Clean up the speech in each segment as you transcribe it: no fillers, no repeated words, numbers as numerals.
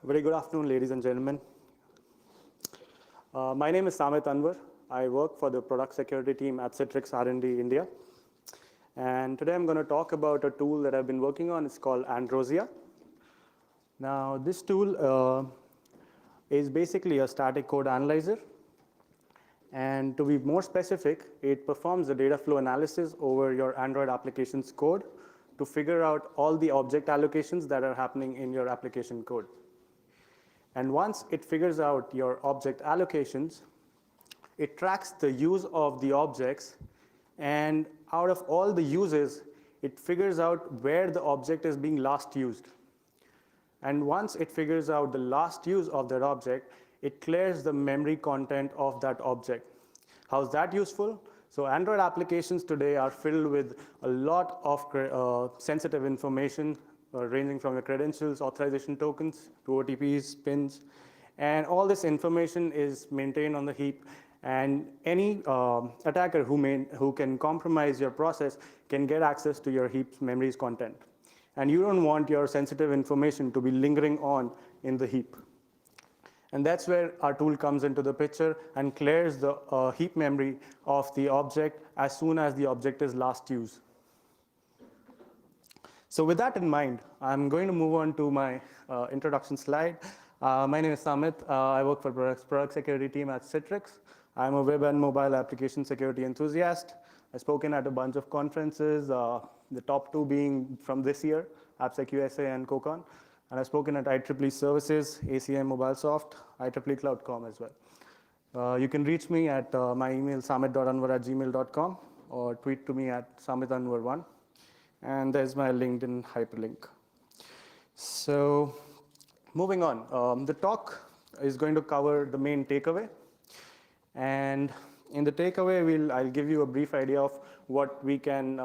Very good afternoon, ladies and gentlemen. My name is Samit Anwar. I work for the product security team at Citrix R&D India. And today I'm going to talk about a tool that I've been working on. It's called Androsia. Now, this tool is basically a static code analyzer. And to be more specific, it performs the data flow analysis over your Android application's code to figure out all the object allocations that are happening in your application code. And once it figures out your object allocations, it tracks the use of the objects, and out of all the uses, it figures out where the object is being last used. And once it figures out the last use of that object, it clears the memory content of that object. How's that useful? So Android applications today are filled with a lot of sensitive information, ranging from your credentials, authorization tokens, to OTPs, pins. And all this information is maintained on the heap. And any attacker who can compromise your process can get access to your heap's memory's content. And you don't want your sensitive information to be lingering on in the heap. And that's where our tool comes into the picture and clears the heap memory of the object as soon as the object is last used. So with that in mind, I'm going to move on to my introduction slide. My name is Samit. I work for product security team at Citrix. I'm a web and mobile application security enthusiast. I've spoken at a bunch of conferences, the top two being from this year, AppSec USA and CoCon. And I've spoken at IEEE Services, ACM MobileSoft, IEEE CloudCom as well. You can reach me at my email, samit.anwar@gmail.com, or tweet to me at samitanwar1. And there's my LinkedIn hyperlink. So moving on, the talk is going to cover the main takeaway. And in the takeaway, I'll give you a brief idea of what we can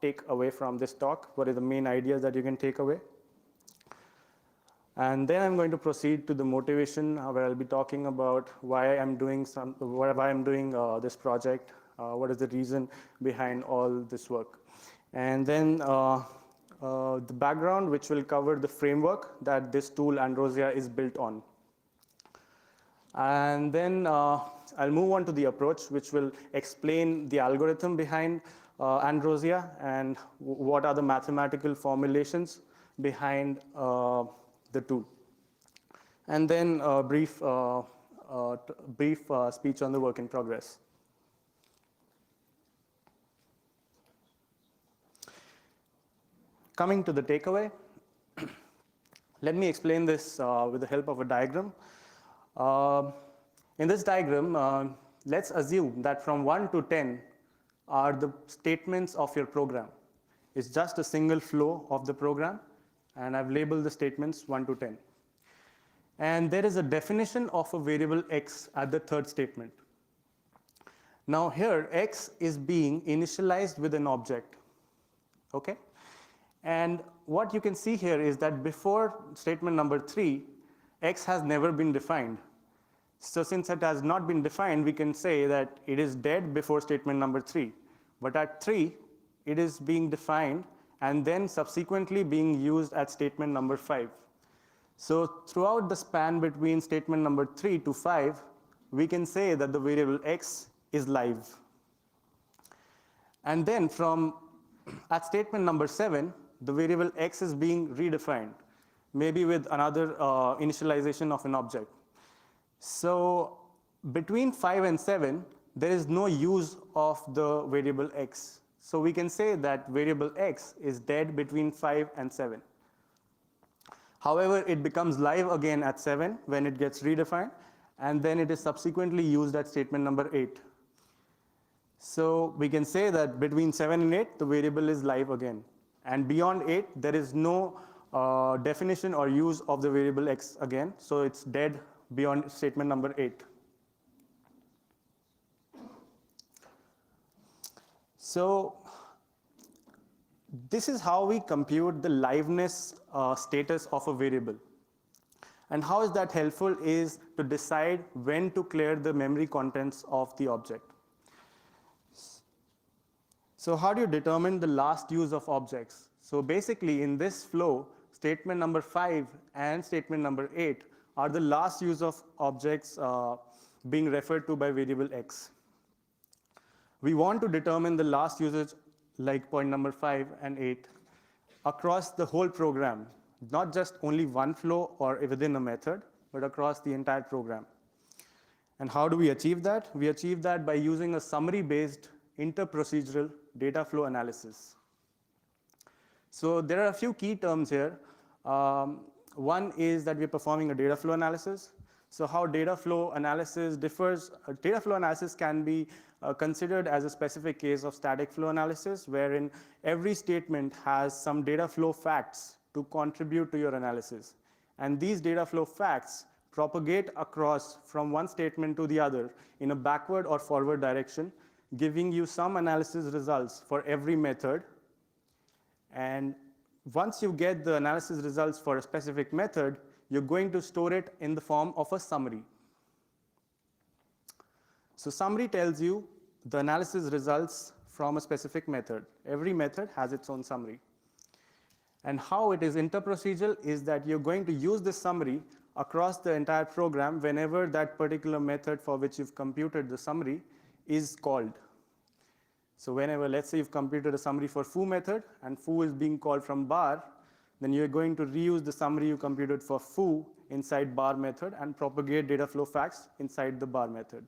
take away from this talk, what are the main ideas that you can take away. And then I'm going to proceed to the motivation, where I'll be talking about why I'm doing this project, what is the reason behind all this work. And then the background, which will cover the framework that this tool, Androsia, is built on. And then I'll move on to the approach, which will explain the algorithm behind Androsia and what are the mathematical formulations behind the tool. And then a brief speech on the work in progress. Coming to the takeaway, let me explain this with the help of a diagram. In this diagram, let's assume that from 1 to 10 are the statements of your program. It's just a single flow of the program, and I've labeled the statements 1 to 10. And there is a definition of a variable x at the third statement. Now here, x is being initialized with an object, okay? And what you can see here is that before statement number 3, x has never been defined. So since it has not been defined, we can say that it is dead before statement number 3. But at 3, it is being defined and then subsequently being used at statement number 5. So throughout the span between statement number 3 to 5, we can say that the variable x is live. And then at statement number 7, the variable x is being redefined, maybe with another initialization of an object. So between 5 and 7, there is no use of the variable x. So we can say that variable x is dead between 5 and 7. However, it becomes live again at 7 when it gets redefined, and then it is subsequently used at statement number 8. So we can say that between 7 and 8, the variable is live again. And beyond 8, there is no definition or use of the variable x again, so it's dead beyond statement number 8. So this is how we compute the liveness status of a variable. And how is that helpful is to decide when to clear the memory contents of the object. So how do you determine the last use of objects? So basically in this flow, statement number 5 and statement number 8 are the last use of objects being referred to by variable x. We want to determine the last usage, like point number 5 and 8, across the whole program, not just only one flow or within a method, but across the entire program. And how do we achieve that? We achieve that by using a summary-based interprocedural data flow analysis. So there are a few key terms here. One is that we're performing a data flow analysis. So how data flow analysis differs, data flow analysis can be considered as a specific case of static flow analysis, wherein every statement has some data flow facts to contribute to your analysis. And these data flow facts propagate across from one statement to the other in a backward or forward direction, giving you some analysis results for every method. And once you get the analysis results for a specific method, you're going to store it in the form of a summary. So summary tells you the analysis results from a specific method. Every method has its own summary. And how it is interprocedural is that you're going to use this summary across the entire program whenever that particular method for which you've computed the summary is called. So whenever, let's say you've computed a summary for foo method and foo is being called from bar, then you're going to reuse the summary you computed for foo inside bar method and propagate data flow facts inside the bar method.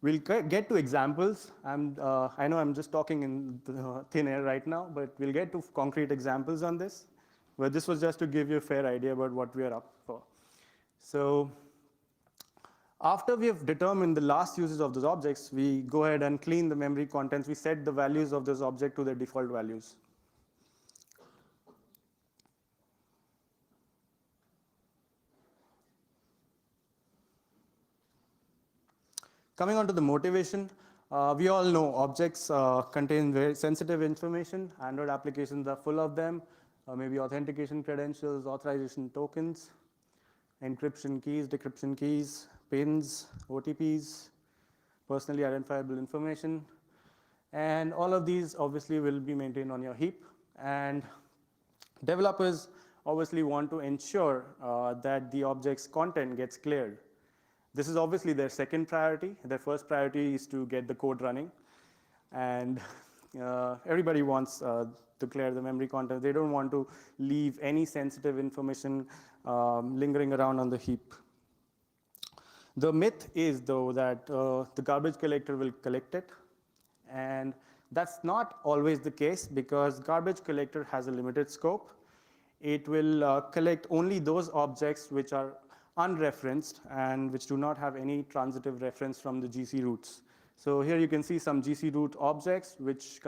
We'll get to examples. I know I'm just talking in thin air right now, but we'll get to concrete examples on this. But this was just to give you a fair idea about what we are up for. So after we have determined the last uses of those objects, we go ahead and clean the memory contents. We set the values of those objects to their default values. Coming on to the motivation, we all know objects contain very sensitive information. Android applications are full of them. Maybe authentication credentials, authorization tokens, encryption keys, decryption keys, pins, OTPs, personally identifiable information. And all of these obviously will be maintained on your heap. And developers obviously want to ensure that the object's content gets cleared. This is obviously their second priority. Their first priority is to get the code running. And everybody wants to clear the memory content. They don't want to leave any sensitive information lingering around on the heap. The myth is, though, that the garbage collector will collect it. And that's not always the case because garbage collector has a limited scope. It will collect only those objects which are unreferenced and which do not have any transitive reference from the GC roots. So here you can see some GC root objects which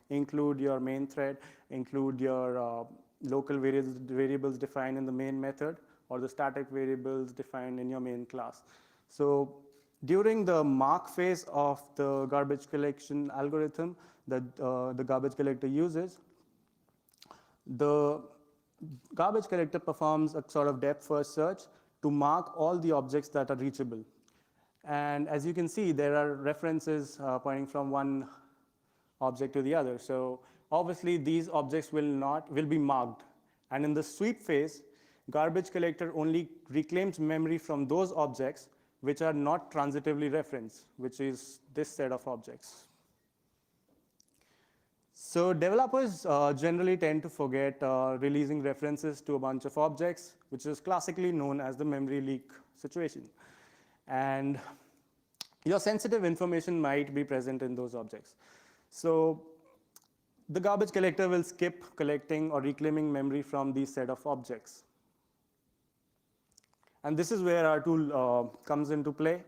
include your main thread, include your local variables defined in the main method, or the static variables defined in your main class. So during the mark phase of the garbage collection algorithm that the garbage collector uses, the garbage collector performs a sort of depth-first search to mark all the objects that are reachable. And as you can see, there are references pointing from one object to the other. So obviously, these objects will be marked. And in the sweep phase, garbage collector only reclaims memory from those objects which are not transitively referenced, which is this set of objects. So developers generally tend to forget releasing references to a bunch of objects, which is classically known as the memory leak situation. And your sensitive information might be present in those objects. So the garbage collector will skip collecting or reclaiming memory from these set of objects. And this is where our tool comes into play.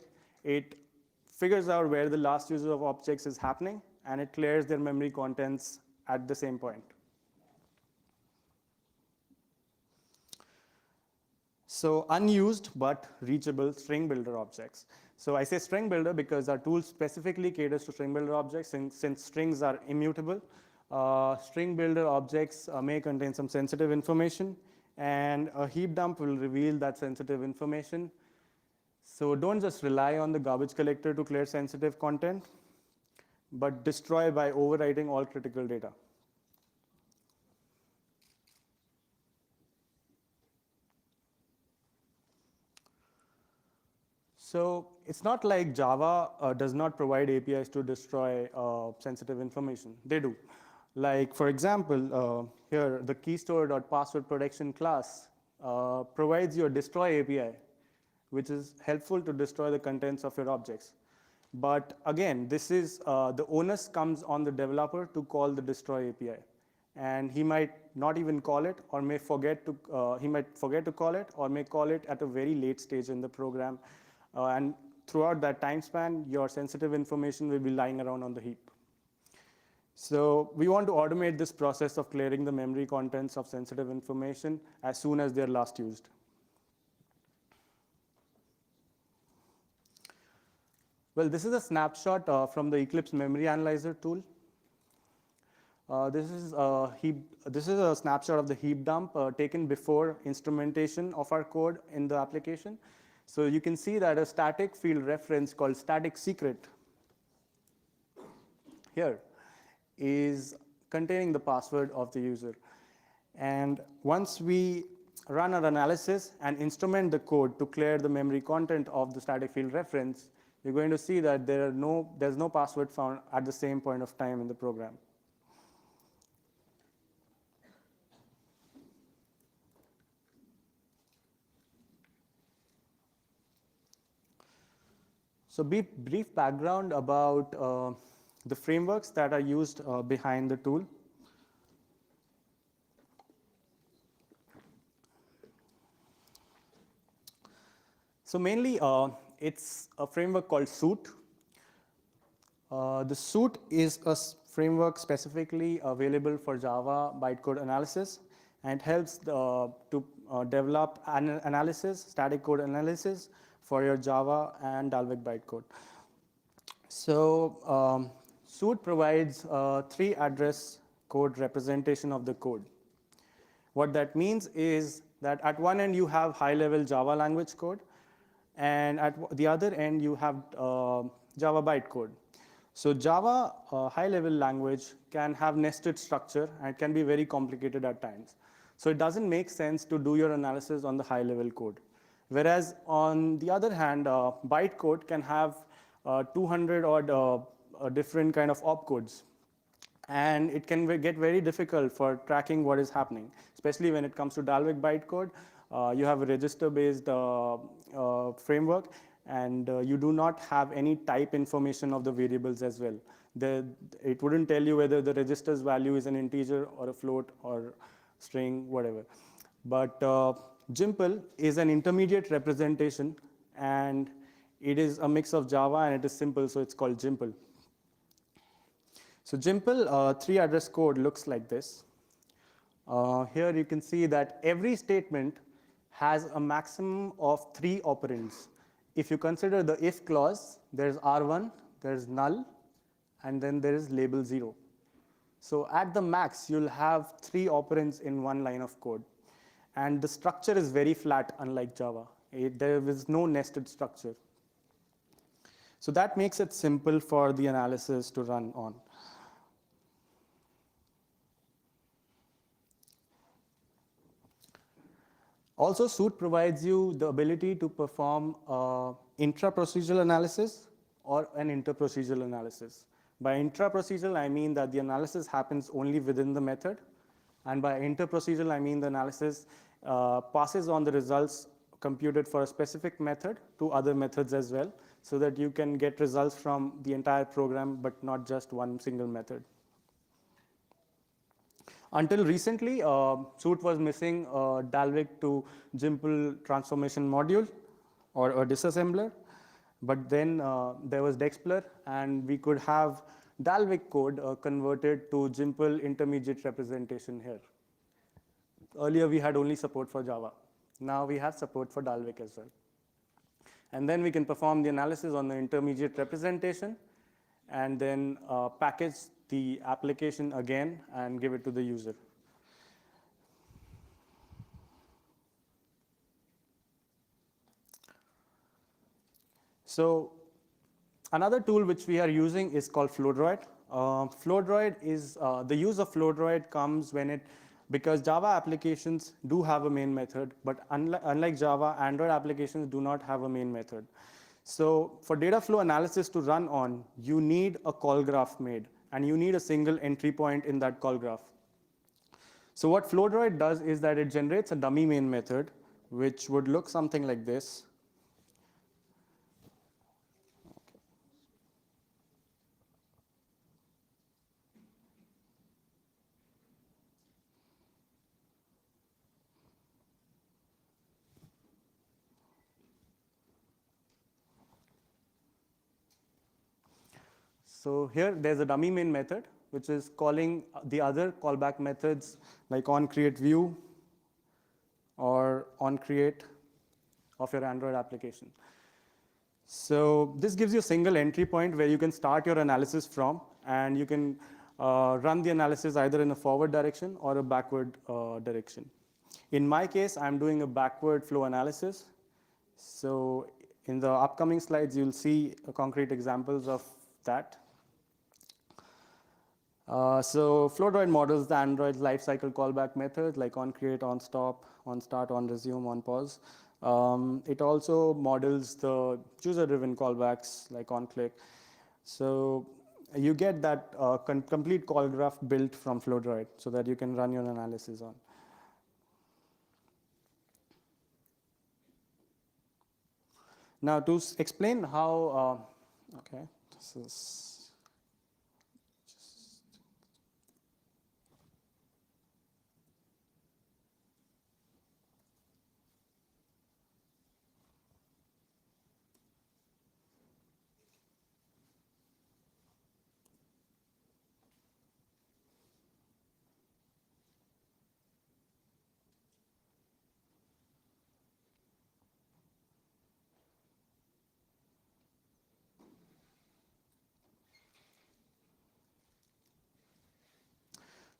It figures out where the last use of objects is happening, and it clears their memory contents at the same point. So unused but reachable string builder objects. So I say string builder because our tool specifically caters to string builder objects since strings are immutable. String builder objects may contain some sensitive information, and a heap dump will reveal that sensitive information. So don't just rely on the garbage collector to clear sensitive content, but destroy by overwriting all critical data. So it's not like Java does not provide APIs to destroy sensitive information. They do. Like, for example, here, the keystore.password protection class provides you a destroy API, which is helpful to destroy the contents of your objects. But again, this is the onus comes on the developer to call the destroy API, and he might not even call it, or may forget to. He might forget to call it, or may call it at a very late stage in the program, and throughout that time span, your sensitive information will be lying around on the heap. So we want to automate this process of clearing the memory contents of sensitive information as soon as they're last used. Well, this is a snapshot from the Eclipse Memory Analyzer tool. This is a snapshot of the heap dump taken before instrumentation of our code in the application. So you can see that a static field reference called static secret here is containing the password of the user. And once we run our analysis and instrument the code to clear the memory content of the static field reference, you're going to see that there's no password found at the same point of time in the program. So brief background about the frameworks that are used behind the tool. So mainly, it's a framework called Suit. The Suit is a framework specifically available for Java bytecode analysis, and it helps to develop analysis, static code analysis for your Java and Dalvik bytecode. So Suit provides 3 address code representation of the code. What that means is that at one end you have high-level Java language code, and at the other end you have Java bytecode. So Java high-level language can have nested structure and it can be very complicated at times. So it doesn't make sense to do your analysis on the high-level code. Whereas on the other hand, bytecode can have 200 odd different kind of opcodes. And it can get very difficult for tracking what is happening, especially when it comes to Dalvik bytecode. You have a register-based framework, and you do not have any type information of the variables as well. It wouldn't tell you whether the register's value is an integer or a float or string, whatever. But Jimple is an intermediate representation, and it is a mix of Java and it is simple, so it's called Jimple. So Jimple 3-address code looks like this. Here you can see that every statement has a maximum of 3 operands. If you consider the if clause, there's R1, there's null, and then there is label 0. So at the max, you'll have 3 operands in one line of code. And the structure is very flat, unlike Java. There is no nested structure. So that makes it simple for the analysis to run on. Also, Suit provides you the ability to perform intra-procedural analysis or an inter-procedural analysis. By intra-procedural, I mean that the analysis happens only within the method. And by inter-procedural, I mean the analysis passes on the results computed for a specific method to other methods as well, so that you can get results from the entire program, but not just one single method. Until recently, Suit was missing a Dalvik to Jimple transformation module or a disassembler. But then there was Dexpler, and we could have Dalvik code converted to Jimple intermediate representation here. Earlier, we had only support for Java. Now we have support for Dalvik as well. And then we can perform the analysis on the intermediate representation, and then package the application again and give it to the user. So another tool which we are using is called FlowDroid. FlowDroid is, the use of FlowDroid comes because Java applications do have a main method, but unlike Java, Android applications do not have a main method. So for data flow analysis to run on, you need a call graph made, and you need a single entry point in that call graph. So what FlowDroid does is that it generates a dummy main method, which would look something like this. So here there's a dummy main method, which is calling the other callback methods like onCreateView or onCreate of your Android application. So this gives you a single entry point where you can start your analysis from, and you can run the analysis either in a forward direction or a backward direction. In my case, I'm doing a backward flow analysis. So in the upcoming slides, you'll see concrete examples of that. So FlowDroid models the Android's lifecycle callback methods like onCreate, onStop, onStart, onResume, onPause. It also models the user-driven callbacks like onClick. So you get that complete call graph built from FlowDroid so that you can run your analysis on. Now to explain how, okay, this is.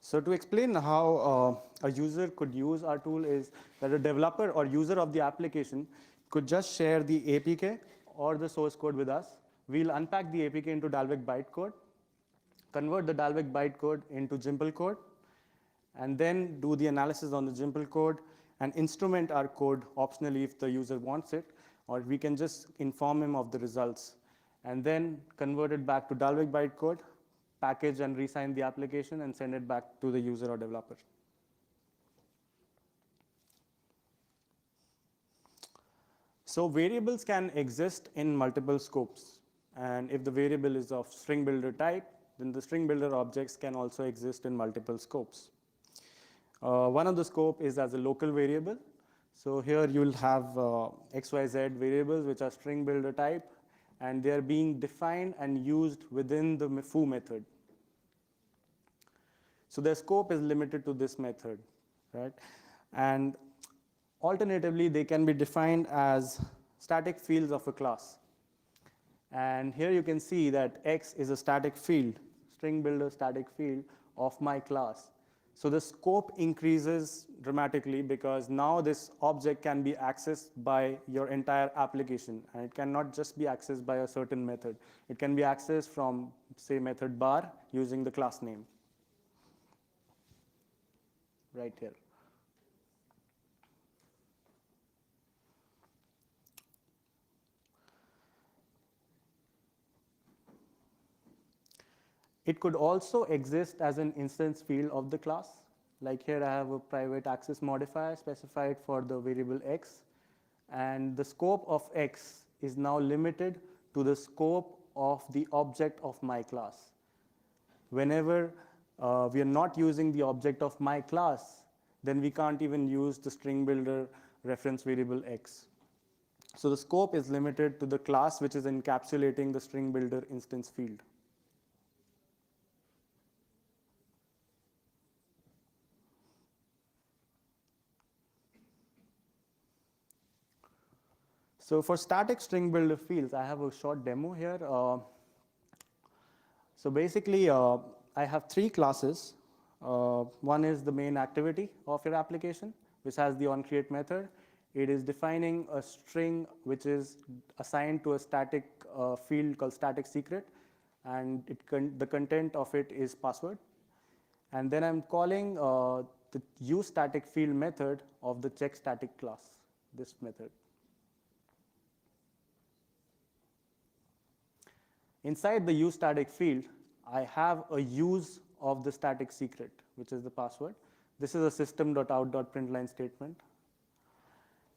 So to explain how a user could use our tool is that a developer or user of the application could just share the APK or the source code with us. We'll unpack the APK into Dalvik bytecode, convert the Dalvik bytecode into Jimple code, and then do the analysis on the Jimple code and instrument our code optionally if the user wants it, or we can just inform him of the results and then convert it back to Dalvik bytecode, package and resign the application and send it back to the user or developer. So variables can exist in multiple scopes. And if the variable is of string builder type, then the string builder objects can also exist in multiple scopes. One of the scope is as a local variable. So here you'll have XYZ variables which are string builder type, and they're being defined and used within the foo method. So their scope is limited to this method, right? And alternatively, they can be defined as static fields of a class. And here you can see that X is a static field, string builder static field of my class. So the scope increases dramatically because now this object can be accessed by your entire application, and it cannot just be accessed by a certain method. It can be accessed from, say, method bar using the class name right here. It could also exist as an instance field of the class. Like here I have a private access modifier specified for the variable X, and the scope of X is now limited to the scope of the object of my class. Whenever we are not using the object of my class, then we can't even use the string builder reference variable X. So the scope is limited to the class which is encapsulating the string builder instance field. So for static string builder fields, I have a short demo here. So basically, I have three classes. One is the main activity of your application, which has the onCreate method. It is defining a string which is assigned to a static field called static secret, and the content of it is password. And then I'm calling the useStatic field method of the checkStatic class, this method. Inside the use static field, I have a use of the static secret, which is the password. This is a system.out.println statement.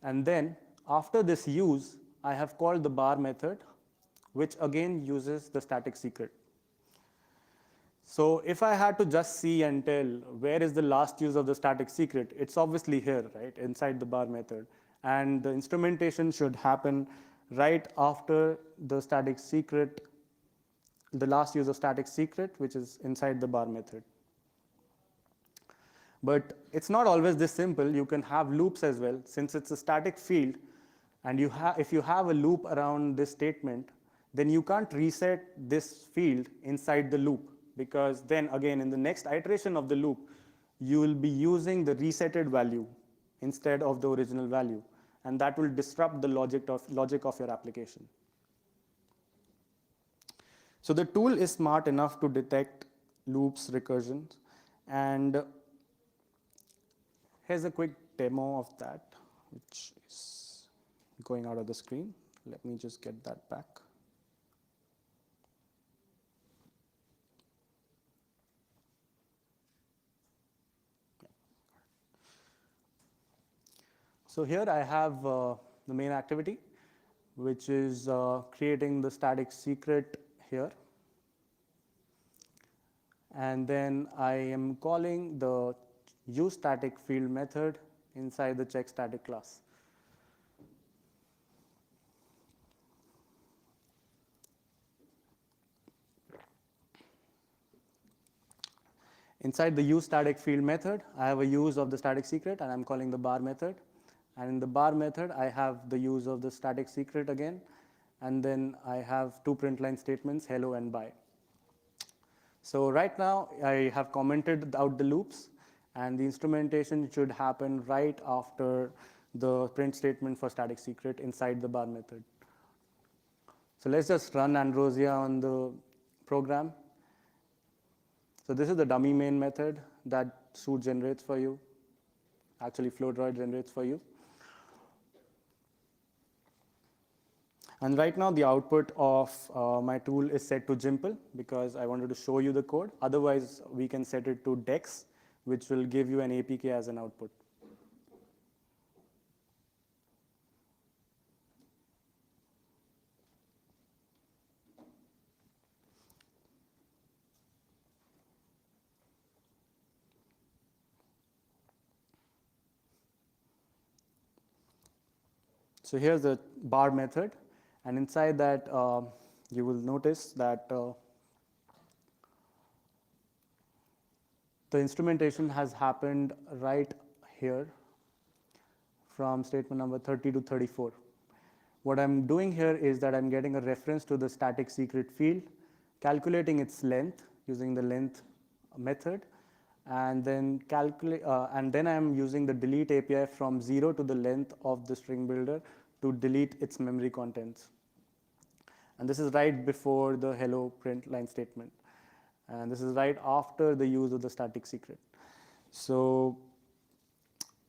And then after this use, I have called the bar method, which again uses the static secret. So if I had to just see and tell where is the last use of the static secret, it's obviously here, right, inside the bar method. And the instrumentation should happen right after the static secret, the last use of static secret, which is inside the bar method. But it's not always this simple. You can have loops as well. Since it's a static field, and if you have a loop around this statement, then you can't reset this field inside the loop, because then again in the next iteration of the loop, you will be using the resetted value instead of the original value, and that will disrupt the logic of your application. So the tool is smart enough to detect loops, recursions, and here's a quick demo of that, which is going out of the screen. Let me just get that back. So here I have the main activity, which is creating the static secret here. And then I am calling the useStatic field method inside the checkStatic class. Inside the useStatic field method, I have a use of the static secret, and I'm calling the bar method. And in the bar method, I have the use of the static secret again, and then I have two println statements, hello and bye. So right now, I have commented out the loops, and the instrumentation should happen right after the print statement for static secret inside the bar method. So let's just run Androsia on the program. So this is the dummy main method that Suit generates for you. Actually, FlowDroid generates for you. And right now, the output of my tool is set to Jimple because I wanted to show you the code. Otherwise, we can set it to Dex, which will give you an APK as an output. So here's the bar method, and inside that, you will notice that the instrumentation has happened right here from statement number 30 to 34. What I'm doing here is that I'm getting a reference to the static secret field, calculating its length using the length method, and then I'm using the delete API from 0 to the length of the string builder to delete its memory contents. And this is right before the hello print line statement. And this is right after the use of the static secret. So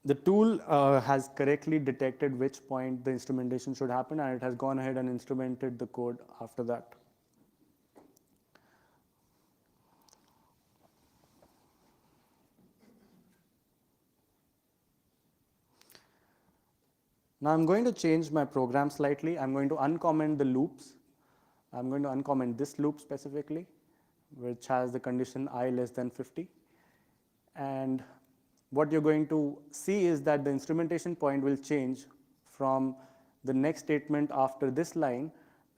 the tool has correctly detected which point the instrumentation should happen, and it has gone ahead and instrumented the code after that. Now I'm going to change my program slightly. I'm going to uncomment the loops. I'm going to uncomment this loop specifically, which has the condition I less than 50. And what you're going to see is that the instrumentation point will change from the next statement after this line,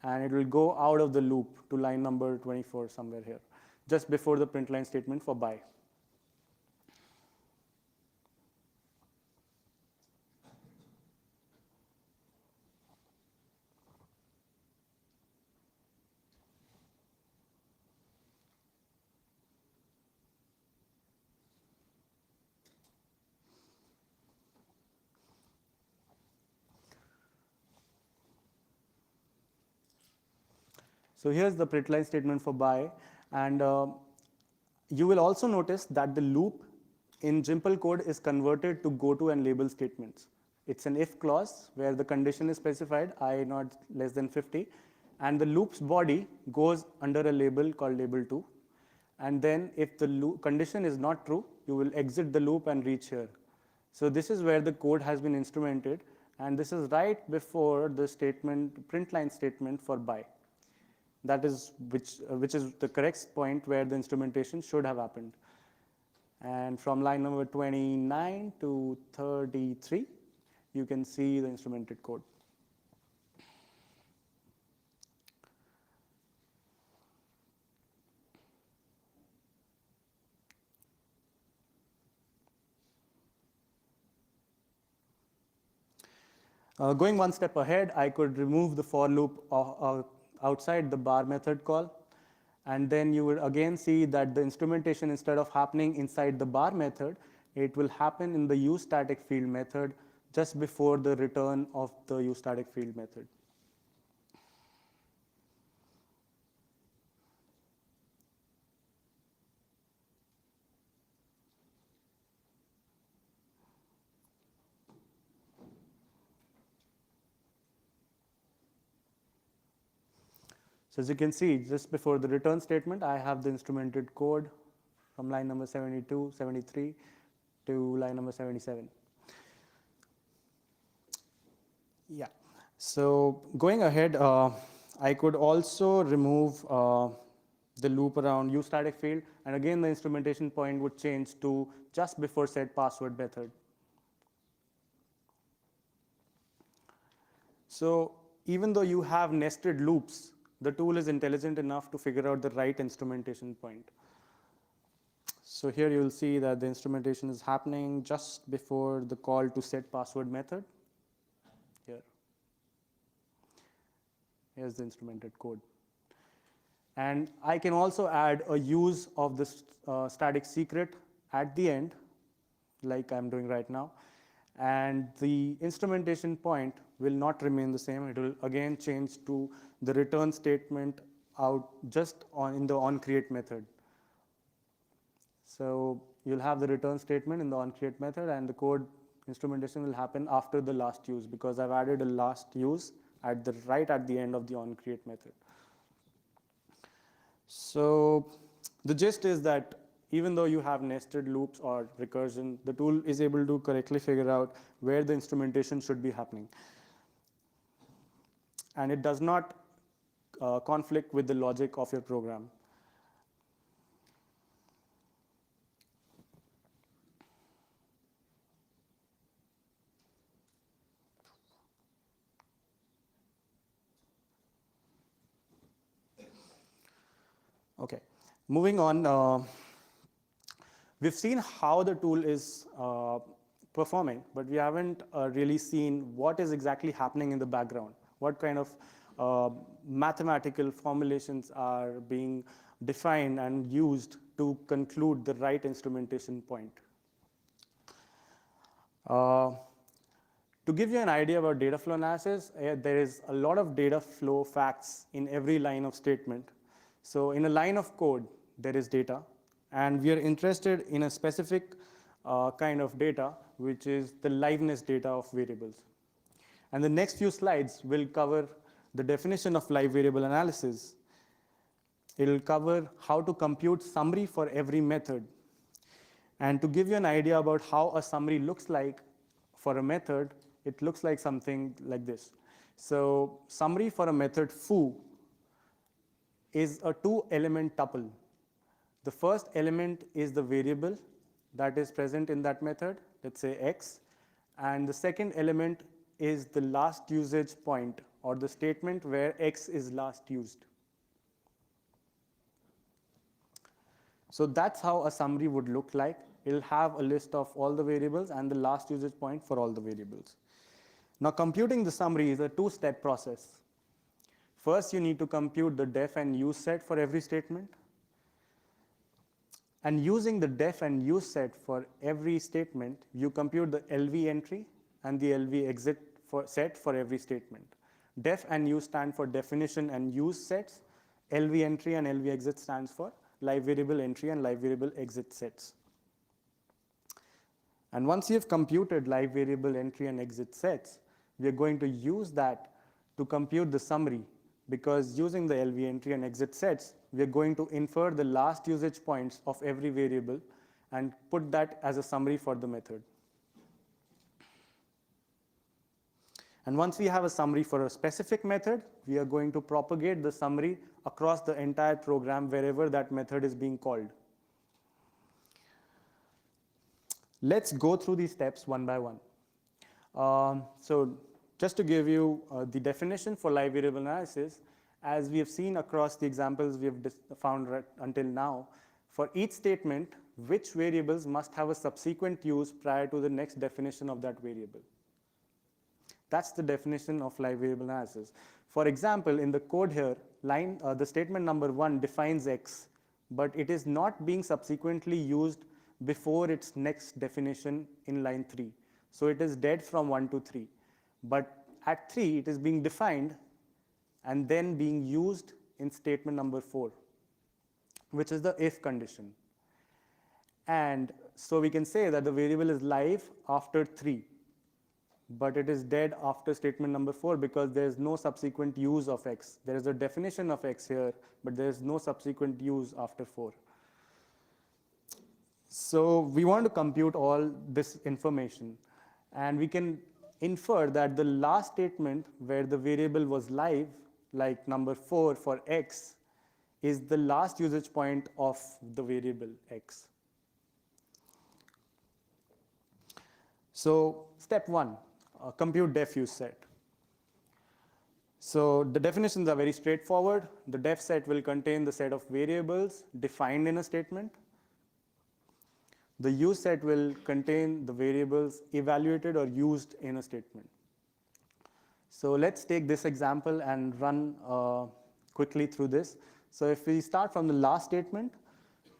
and it will go out of the loop to line number 24 somewhere here, just before the print line statement for bye. So here's the print line statement for bye, and you will also notice that the loop in Jimple code is converted to goto and label statements. It's an if clause where the condition is specified, I not less than 50, and the loop's body goes under a label called label 2. And then if the condition is not true, you will exit the loop and reach here. So this is where the code has been instrumented, and this is right before the statement, print line statement for buy. That is which is the correct point where the instrumentation should have happened. And from line number 29 to 33, you can see the instrumented code. Going one step ahead, I could remove the for loop outside the bar method call. And then you will again see that the instrumentation, instead of happening inside the bar method, it will happen in the useStaticField method just before the return of the useStaticField method. So as you can see, just before the return statement, I have the instrumented code from line number 72, 73 to line number 77. Yeah. So going ahead, I could also remove the loop around useStaticField, and again the instrumentation point would change to just before set password method. So even though you have nested loops, the tool is intelligent enough to figure out the right instrumentation point. So here you will see that the instrumentation is happening just before the call to set password method. Here. Here's the instrumented code. And I can also add a use of this static secret at the end, like I'm doing right now. And the instrumentation point will not remain the same. It will again change to the return statement out just in the onCreate method. So you'll have the return statement in the onCreate method, and the code instrumentation will happen after the last use, because I've added a last use right at the end of the onCreate method. So the gist is that even though you have nested loops or recursion, the tool is able to correctly figure out where the instrumentation should be happening. And it does not conflict with the logic of your program. Okay, moving on. We've seen how the tool is performing, but we haven't really seen what is exactly happening in the background. What kind of mathematical formulations are being defined and used to conclude the right instrumentation point. To give you an idea about data flow analysis, there is a lot of data flow facts in every line of statement. So in a line of code, there is data, and we are interested in a specific kind of data, which is the liveness data of variables. And the next few slides will cover the definition of live variable analysis. It will cover how to compute summary for every method. And to give you an idea about how a summary looks like for a method, it looks like something like this. So summary for a method foo is a 2-element tuple. The first element is the variable that is present in that method, let's say x, and the second element is the last usage point, or the statement where x is last used. So that's how a summary would look like. It'll have a list of all the variables and the last usage point for all the variables. Now computing the summary is a 2-step process. First, you need to compute the def and use set for every statement. And using the def and use set for every statement, you compute the LV entry and the LV exit set for every statement. Def and use stand for definition and use sets. LV entry and LV exit stands for live variable entry and live variable exit sets. And once you've computed live variable entry and exit sets, we are going to use that to compute the summary because using the LV entry and exit sets, we are going to infer the last usage points of every variable and put that as a summary for the method. And once we have a summary for a specific method, we are going to propagate the summary across the entire program wherever that method is being called. Let's go through these steps one by one. So just to give you the definition for live variable analysis, as we have seen across the examples we have found until now, for each statement, which variables must have a subsequent use prior to the next definition of that variable. That's the definition of live variable analysis. For example, in the code here, the statement number 1 defines x, but it is not being subsequently used before its next definition in line 3. So it is dead from 1 to 3. But at 3, it is being defined and then being used in statement number 4, which is the if condition. And so we can say that the variable is live after 3, but it is dead after statement number 4 because there is no subsequent use of x. There is a definition of x here, but there is no subsequent use after 4. So we want to compute all this information, and we can infer that the last statement where the variable was live, like number 4 for x, is the last usage point of the variable x. So step 1, compute def use set. So the definitions are very straightforward. The def set will contain the set of variables defined in a statement. The use set will contain the variables evaluated or used in a statement. So let's take this example and run quickly through this. So if we start from the last statement,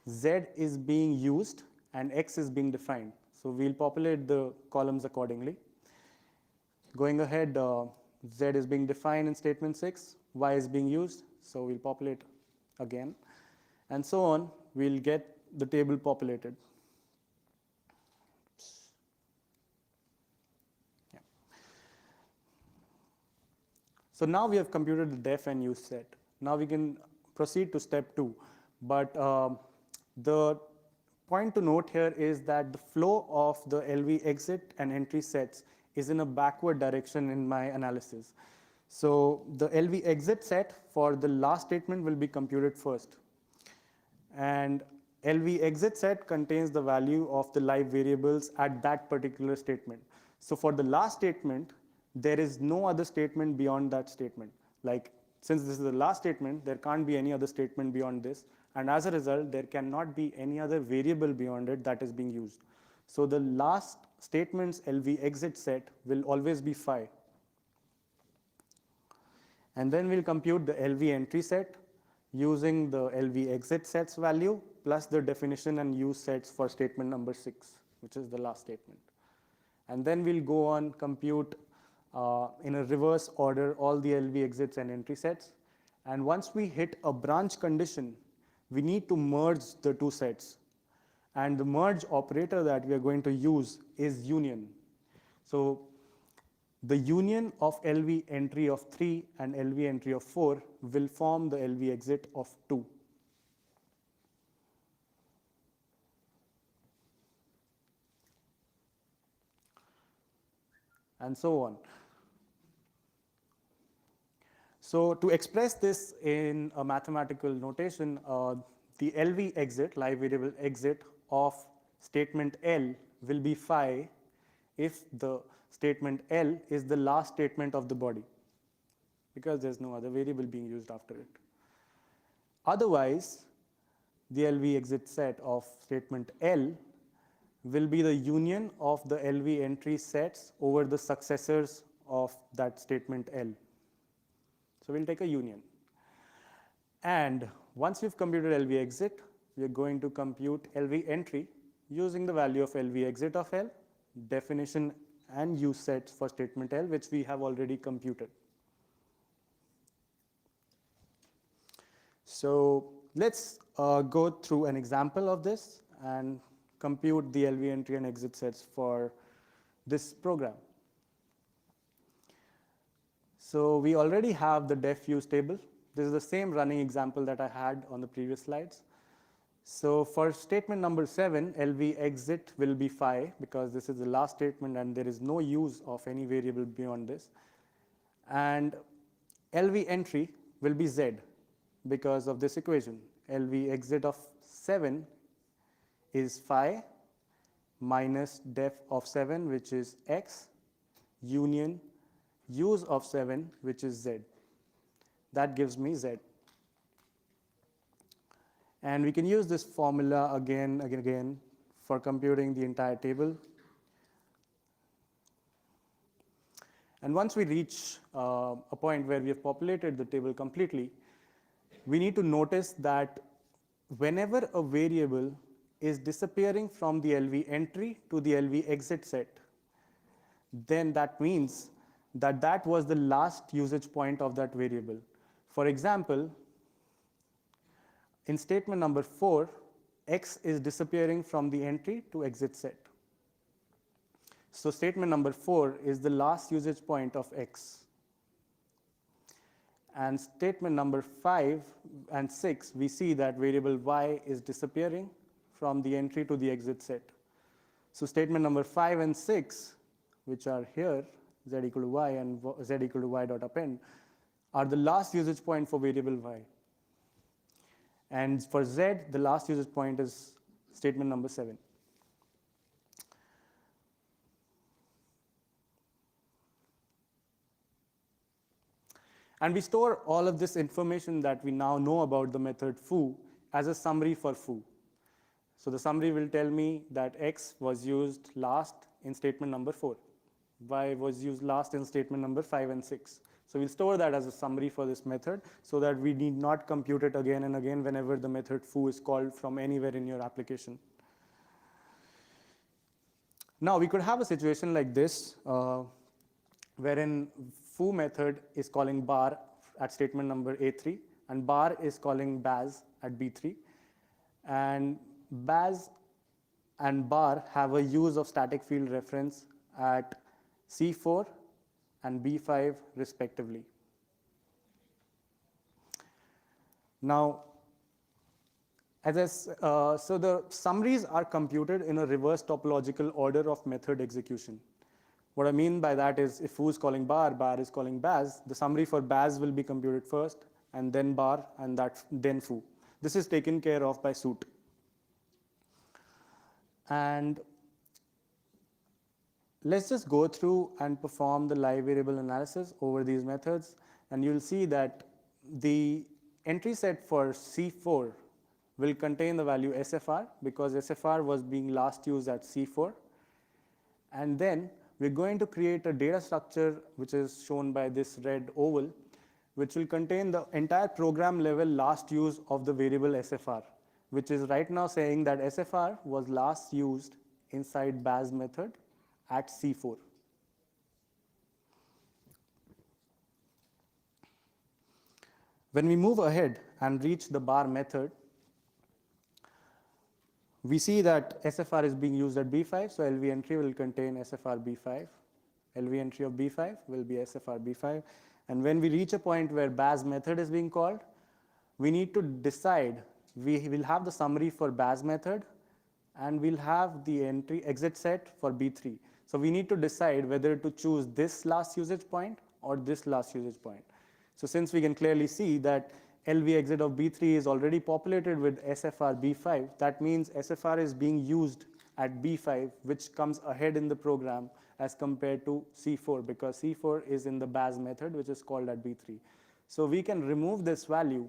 z is being used and x is being defined. So we'll populate the columns accordingly. Going ahead, z is being defined in statement 6, y is being used, so we'll populate again. And so on, we'll get the table populated. So now we have computed the def and use set. Now we can proceed to step 2. But the point to note here is that the flow of the LV exit and entry sets is in a backward direction in my analysis. So the LV exit set for the last statement will be computed first. And LV exit set contains the value of the live variables at that particular statement. So for the last statement, there is no other statement beyond that statement. Like, since this is the last statement, there can't be any other statement beyond this. And as a result, there cannot be any other variable beyond it that is being used. So the last statement's LV exit set will always be phi. And then we'll compute the LV entry set using the LV exit sets value plus the definition and use sets for statement number 6, which is the last statement. And then we'll go on compute in a reverse order all the LV exits and entry sets. And once we hit a branch condition, we need to merge the two sets. And the merge operator that we are going to use is union. So the union of LV entry of 3 and LV entry of 4 will form the LV exit of 2. And so on. So to express this in a mathematical notation, the LV exit, live variable exit of statement L will be phi if the statement L is the last statement of the body, because there's no other variable being used after it. Otherwise, the LV exit set of statement L will be the union of the LV entry sets over the successors of that statement L. So we'll take a union. And once we've computed LV exit, we are going to compute LV entry using the value of LV exit of L, definition and use sets for statement L, which we have already computed. So let's go through an example of this and compute the LV entry and exit sets for this program. So we already have the def use table. This is the same running example that I had on the previous slides. So for statement number 7, LV exit will be phi, because this is the last statement and there is no use of any variable beyond this. And LV entry will be z, because of this equation. LV exit of 7 is phi minus def of 7, which is x, union use of 7, which is z. That gives me z. And we can use this formula again for computing the entire table. And once we reach a point where we have populated the table completely, we need to notice that whenever a variable is disappearing from the LV entry to the LV exit set, then that means that that was the last usage point of that variable. For example, in statement number 4, x is disappearing from the entry to exit set. So statement number 4 is the last usage point of x. And statement number 5 and 6, we see that variable y is disappearing from the entry to the exit set. So statement number 5 and 6, which are here, z equal to y and z equal to y dot append, are the last usage point for variable y. And for z, the last usage point is statement number 7. And we store all of this information that we now know about the method foo as a summary for foo. So the summary will tell me that x was used last in statement number 4. Y was used last in statement number 5 and 6. So we'll store that as a summary for this method so that we need not compute it again and again whenever the method foo is called from anywhere in your application. Now we could have a situation like this, wherein foo method is calling bar at statement number A3 and bar is calling baz at B3, and baz and bar have a use of static field reference at C4 and B5 respectively. Now, so the summaries are computed in a reverse topological order of method execution. What I mean by that is if foo is calling bar, bar is calling baz, the summary for baz will be computed first and then bar and then foo. This is taken care of by suit. And let's just go through and perform the live variable analysis over these methods, and you'll see that the entry set for C4 will contain the value SFR because SFR was being last used at C4. And then we're going to create a data structure which is shown by this red oval, which will contain the entire program level last use of the variable SFR, which is right now saying that SFR was last used inside baz method at C4. When we move ahead and reach the bar method, we see that SFR is being used at B5, so LV entry will contain SFR B5. LV entry of B5 will be SFR B5. And when we reach a point where baz method is being called, we need to decide, we will have the summary for baz method and we'll have the entry exit set for B3. So we need to decide whether to choose this last usage point or this last usage point. So since we can clearly see that LV exit of B3 is already populated with SFR B5, that means SFR is being used at B5, which comes ahead in the program as compared to C4, because C4 is in the baz method, which is called at B3. So we can remove this value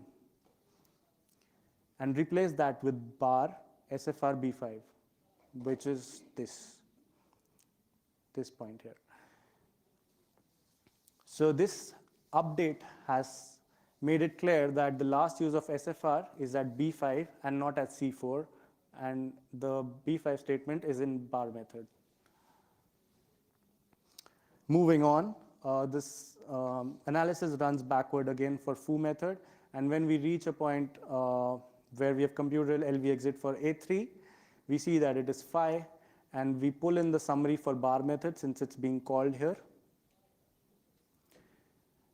and replace that with bar SFR B5, which is this point here. So this update has made it clear that the last use of SFR is at B5 and not at C4, and the B5 statement is in bar method. Moving on, this analysis runs backward again for foo method, and when we reach a point where we have computed LV exit for A3, we see that it is phi, and we pull in the summary for bar method since it's being called here.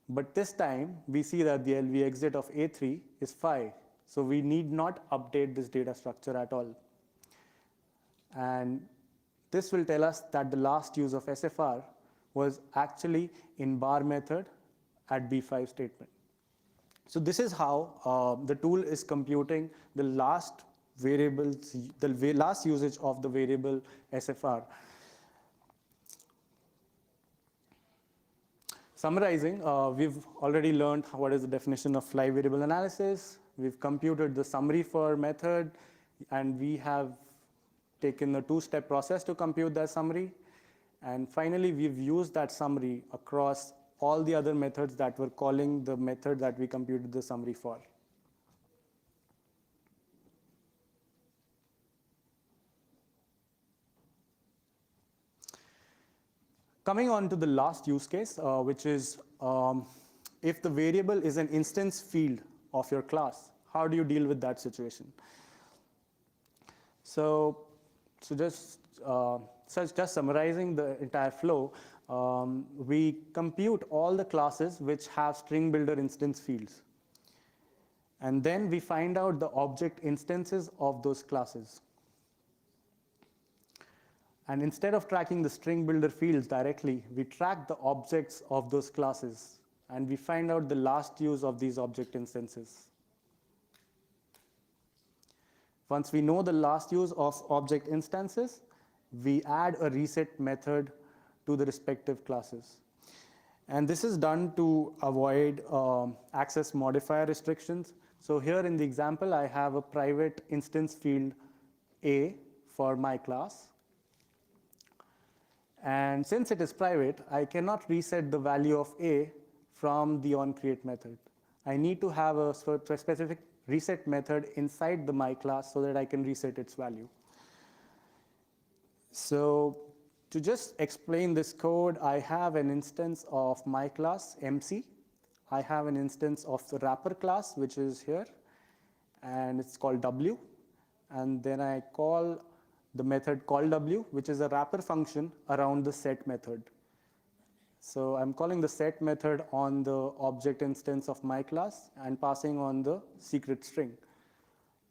But this time, we see that the LV exit of A3 is 5. So we need not update this data structure at all. And this will tell us that the last use of SFR was actually in bar method at B5 statement. So this is how the tool is computing the last variables, the last usage of the variable SFR. Summarizing, we've already learned what is the definition of live variable analysis. We've computed the summary for method, and we have taken the two-step process to compute that summary. And finally, we've used that summary across all the other methods that were calling the method that we computed the summary for. Coming on to the last use case, which is if the variable is an instance field of your class, how do you deal with that situation? So just summarizing the entire flow, we compute all the classes which have string builder instance fields. And then we find out the object instances of those classes. And instead of tracking the string builder fields directly, we track the objects of those classes. And we find out the last use of these object instances. Once we know the last use of object instances, we add a reset method to the respective classes. And this is done to avoid access modifier restrictions. So here in the example, I have a private instance field A for my class. And since it is private, I cannot reset the value of A from the onCreate method. I need to have a specific reset method inside the my class so that I can reset its value. So to just explain this code, I have an instance of my class, MC. I have an instance of the wrapper class, which is here, and it's called W. And then I call the method callW, which is a wrapper function around the set method. So I'm calling the set method on the object instance of my class and passing on the secret string.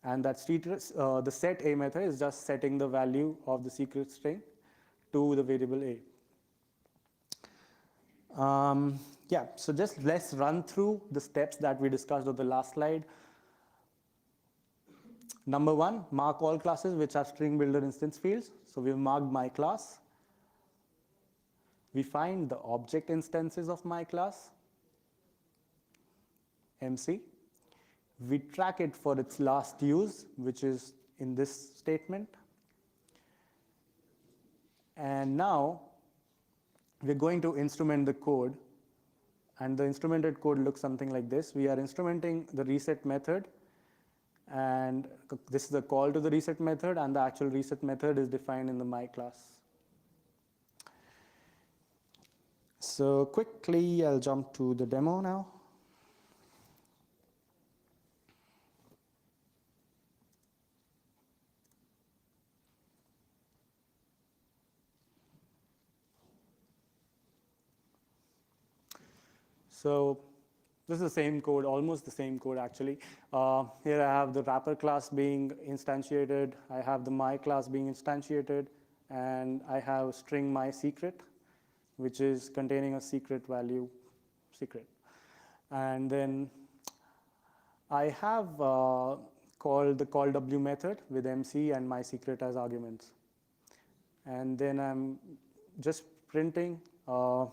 And that the set A method is just setting the value of the secret string to the variable A. Yeah, so just let's run through the steps that we discussed on the last slide. Number one, mark all classes which are string builder instance fields. So we've marked my class. We find the object instances of my class, MC. We track it for its last use, which is in this statement. And now we're going to instrument the code. And the instrumented code looks something like this. We are instrumenting the reset method. And this is the call to the reset method, and the actual reset method is defined in the my class. So quickly, I'll jump to the demo now. So this is the same code, almost the same code actually. Here I have the wrapper class being instantiated. I have the my class being instantiated. And I have string my secret, which is containing a secret value, secret. And then I have called the callW method with MC and my secret as arguments. And then I'm just printing a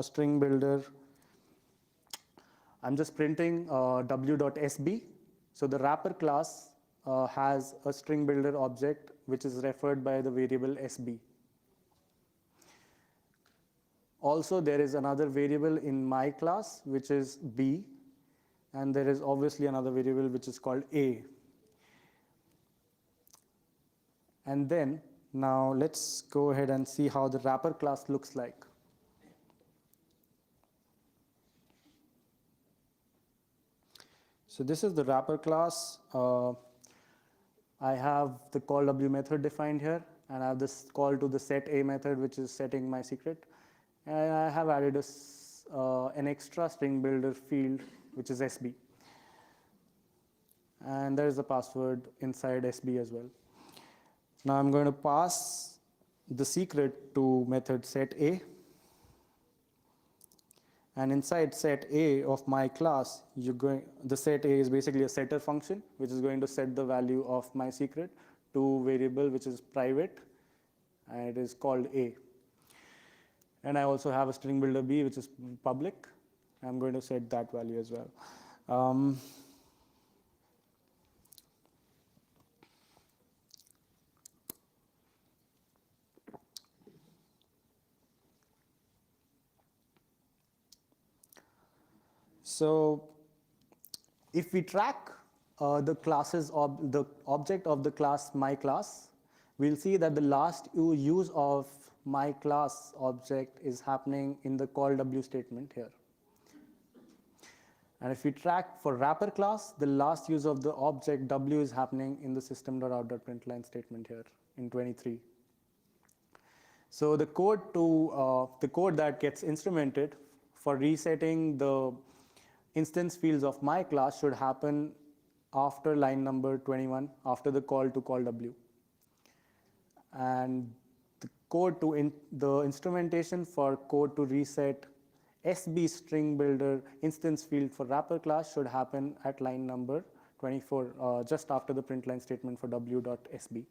string builder. I'm just printing w.sb. So the wrapper class has a string builder object which is referred by the variable sb. Also, there is another variable in my class which is b, and there is obviously another variable which is called a. And then now let's go ahead and see how the wrapper class looks like. So this is the wrapper class. I have the callW method defined here, and I have this call to the set A method, which is setting my secret. And I have added an extra string builder field, which is SB. And there is a password inside SB as well. Now I'm going to pass the secret to method setA. And inside set A of my class, the set A is basically a setter function, which is going to set the value of my secret to variable which is private, and it is called A. And I also have a string builder B, which is public. I'm going to set that value as well. So if we track the object of the class my class, we'll see that the last use of my class object is happening in the call W statement here. And if we track for wrapper class, the last use of the object W is happening in the system.out.println statement here in 23. So the code that gets instrumented for resetting the instance fields of my class should happen after line number 21, after the call to call W. And the instrumentation for code to reset SB string builder instance field for wrapper class should happen at line number 24, just after the println statement for w.sb.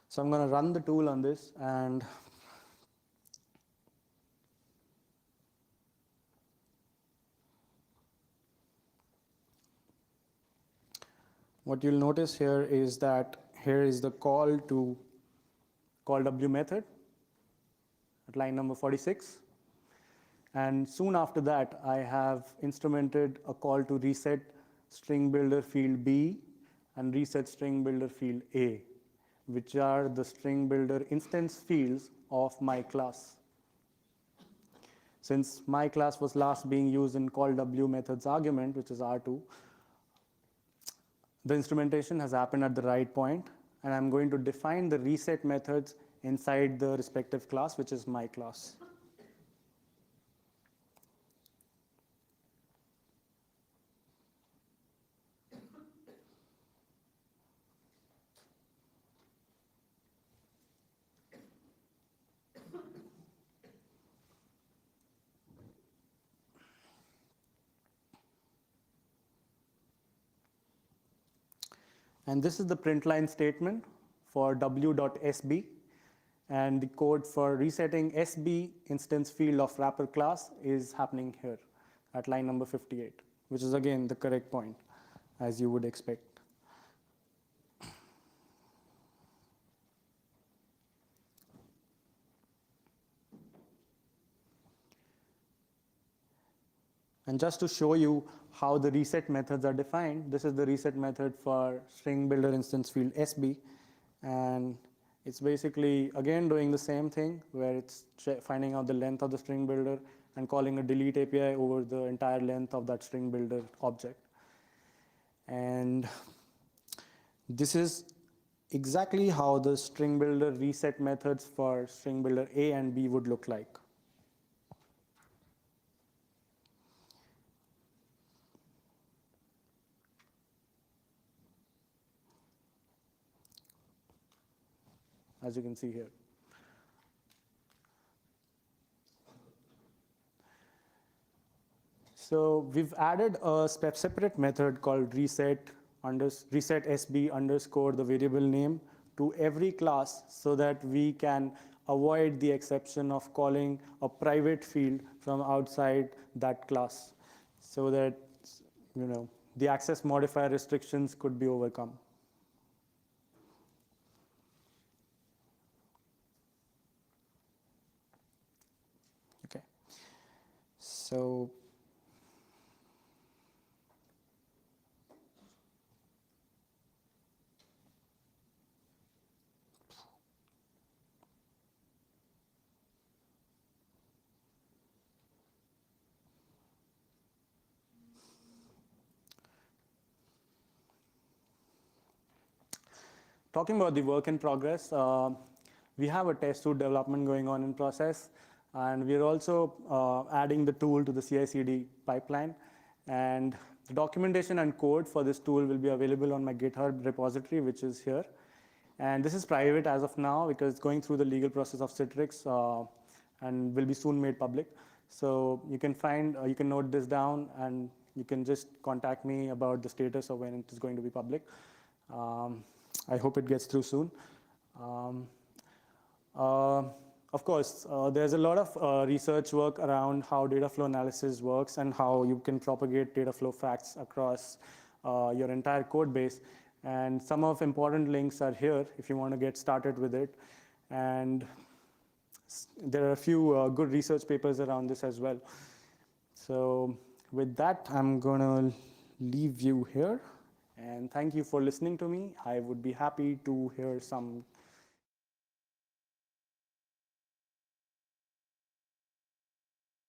So I'm going to run the tool on this, and what you'll notice here is that here is the call to call W method at line number 46. And soon after that, I have instrumented a call to reset string builder field B and reset string builder field A, which are the string builder instance fields of my class. Since my class was last being used in call W method's argument, which is R2, the instrumentation has happened at the right point, and I'm going to define the reset methods inside the respective class, which is my class. And this is the println statement for w.sb, and the code for resetting SB instance field of wrapper class is happening here at line number 58, which is again the correct point, as you would expect. And just to show you how the reset methods are defined, this is the reset method for string builder instance field SB. And it's basically, again, doing the same thing, where it's finding out the length of the string builder and calling a delete API over the entire length of that string builder object. And this is exactly how the string builder reset methods for string builder A and B would look like. As you can see here. So we've added a separate method called reset SB underscore the variable name to every class, so that we can avoid the exception of calling a private field from outside that class, so that the access modifier restrictions could be overcome. Okay, so talking about the work in progress, we have a test suite development going on in process, and we are also adding the tool to the CI/CD pipeline. And the documentation and code for this tool will be available on my GitHub repository, which is here. And this is private as of now because it's going through the legal process of Citrix and will be soon made public. So you can you can note this down, and you can just contact me about the status of when it is going to be public. I hope it gets through soon. Of course, there's a lot of research work around how data flow analysis works and how you can propagate data flow facts across your entire code base. And some of important links are here if you want to get started with it. And there are a few good research papers around this as well. So with that, I'm going to leave you here. And thank you for listening to me. I would be happy to hear some